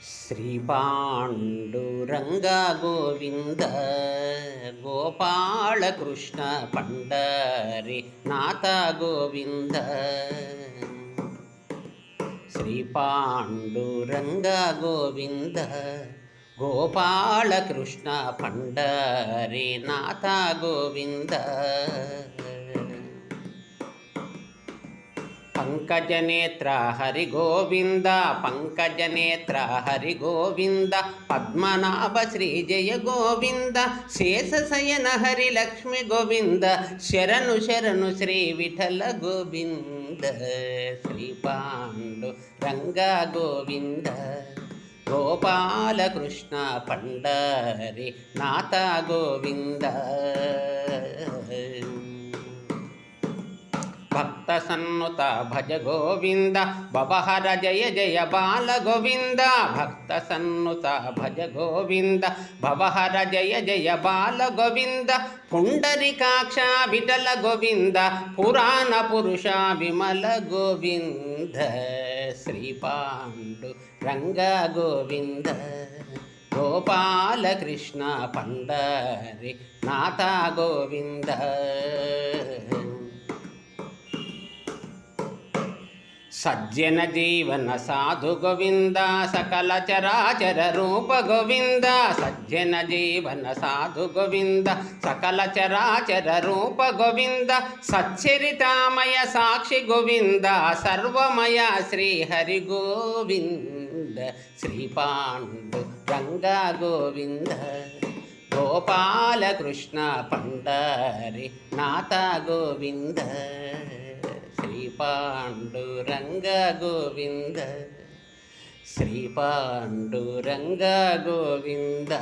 శ్రీ పాండురంగ గోవింద గోపాలకృష్ణ పండరి నాథ గోవింద. శ్రీ పాండురంగ గోవింద గోపాలకృష్ణ పండరి నాథ గోవింద. పంకజనేత్ర హరి గోవింద పంకజనేత్ర హరి గోవింద. పద్మనాభ శ్రీ జయ గోవింద శేషశయన హరి లక్ష్మి గోవింద. శరణు శరణు శ్రీ విఠల గోవింద. శ్రీ పాండురంగ గోవింద గోపాలకృష్ణ పండరి నాథ గోవింద. భక్త సన్నుత భజ గోవింద భవహర జయ జయ బాల గోవింద. భక్త సన్నుత భజ గోవింద భవహర జయ జయ బాల గోవింద. పుండరికాక్ష విఠల గోవింద పురాణ పురుష విమల గోవింద. శ్రీ పాండురంగ గోవింద గోపాలకృష్ణ పండరి నాథ గోవింద. సజ్జన జీవన సాధు గోవింద సకల చరాచర రూప గోవింద. సజ్జన జీవన సాధు గోవింద సకల చరాచర రూప గోవింద. సచ్చరితామయ సాక్షి గోవింద సర్వమయ శ్రీ హరి గోవింద. శ్రీ పాండురంగ గోవింద గోపాలకృష్ణ పండరి నాథ గోవింద. శ్రీ పాండురంగ గోవింద శ్రీ పాండురంగ గోవింద.